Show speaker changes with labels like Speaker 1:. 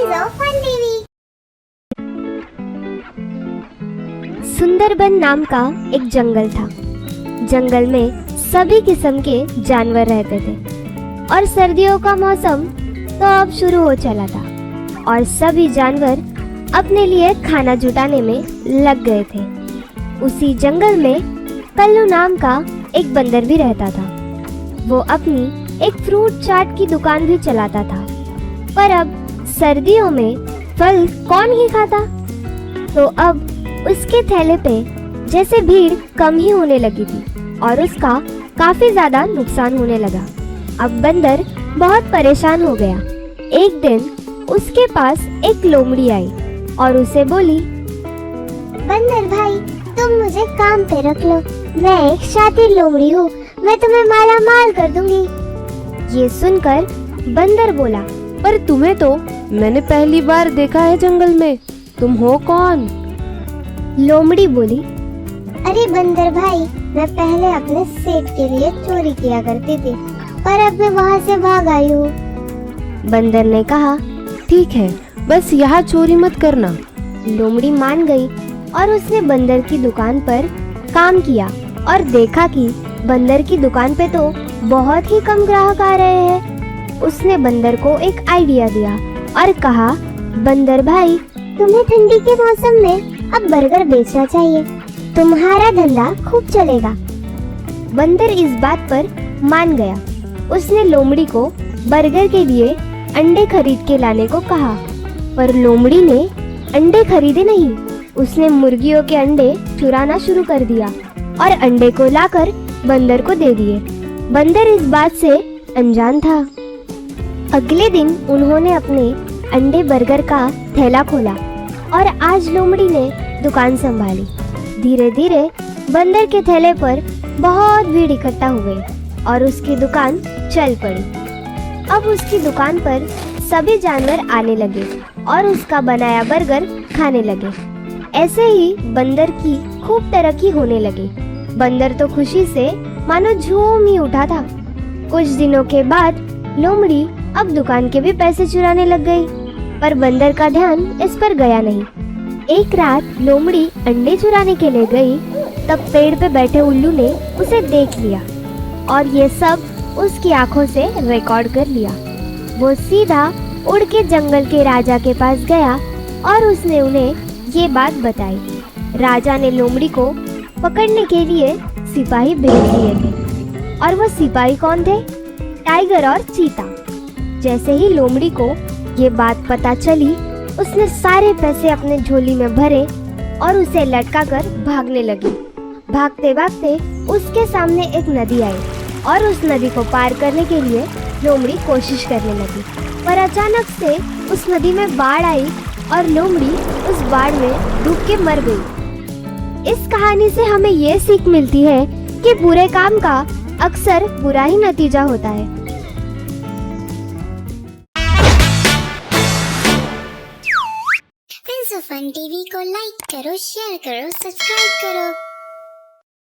Speaker 1: Stories of fun TV.
Speaker 2: Sundarban नाम का एक जंगल था। जंगल में सभी किस्म के जानवर रहते थे और सर्दियों का मौसम तो अब शुरू हो चला था और सभी जानवर अपने लिए खाना जुटाने में लग गए थे। उसी जंगल में कल्लू नाम का एक बंदर भी रहता था। वो अपनी एक फ्रूट चाट की दुकान भी चलाता था, पर अब सर्दियों में फल कौन ही खाता। तो अब उसके थैले पे जैसे भीड़ कम ही होने लगी थी और उसका काफी ज्यादा नुकसान होने लगा। अब बंदर बहुत परेशान हो गया। एक दिन उसके पास एक लोमड़ी आई और उसे बोली,
Speaker 1: बंदर भाई, तुम मुझे काम पे रख लो। मैं एक शातिर लोमड़ी हूँ, मैं तुम्हें माला माल कर दूंगी।
Speaker 2: ये सुनकर बंदर बोला,
Speaker 3: पर तुम्हें तो मैंने पहली बार देखा है जंगल में, तुम हो कौन?
Speaker 2: लोमड़ी बोली,
Speaker 1: अरे बंदर भाई, मैं पहले अपने सेठ के लिए चोरी किया करती थी, पर अब मैं वहाँ से भाग आई हूँ।
Speaker 2: बंदर ने कहा,
Speaker 3: ठीक है, बस यहाँ चोरी मत करना।
Speaker 2: लोमड़ी मान गई और उसने बंदर की दुकान पर काम किया और देखा कि बंदर की दुकान पे तो बहुत ही कम ग्राहक आ रहे हैं। उसने बंदर को एक आइडिया दिया और कहा, बंदर भाई,
Speaker 1: तुम्हें ठंडी के मौसम में अब बर्गर बेचना चाहिए, तुम्हारा धंधा खूब चलेगा।
Speaker 2: बंदर इस बात पर मान गया। उसने लोमड़ी को बर्गर के लिए अंडे खरीद के लाने को कहा, पर लोमड़ी ने अंडे खरीदे नहीं। उसने मुर्गियों के अंडे चुराना शुरू कर दिया और अंडे को लाकर बंदर को दे दिए। बंदर इस बात से अनजान था। अगले दिन उन्होंने अपने अंडे बर्गर का थैला खोला और आज लोमड़ी ने दुकान संभाली। धीरे धीरे बंदर के थैले पर बहुत भीड़ इकट्ठा हो गई और उसकी दुकान चल पड़ी। अब उसकी दुकान पर सभी जानवर आने लगे और उसका बनाया बर्गर खाने लगे। ऐसे ही बंदर की खूब तरक्की होने लगी। बंदर तो खुशी से मानो झूम ही उठा था। कुछ दिनों के बाद लोमड़ी अब दुकान के भी पैसे चुराने लग गई, पर बंदर का ध्यान इस पर गया नहीं। एक रात लोमड़ी अंडे चुराने के लिए गई, तब पेड़ पे बैठे उल्लू ने उसे देख लिया और ये सब उसकी आंखों से रिकॉर्ड कर लिया। वो सीधा उड़ के जंगल के राजा के पास गया और उसने उन्हें ये बात बताई। राजा ने लोमड़ी को पकड़ने के लिए सिपाही भेज दिए थे और वो सिपाही कौन थे? टाइगर और चीता। जैसे ही लोमड़ी को ये बात पता चली, उसने सारे पैसे अपने झोली में भरे और उसे लटका कर भागने लगी। भागते भागते उसके सामने एक नदी आई और उस नदी को पार करने के लिए लोमड़ी कोशिश करने लगी, पर अचानक से उस नदी में बाढ़ आई और लोमड़ी उस बाढ़ में डूब के मर गई। इस कहानी से हमें ये सीख मिलती है कि बुरे काम का अक्सर बुरा ही नतीजा होता है।
Speaker 1: फन टीवी को लाइक करो, शेयर करो, सब्सक्राइब करो।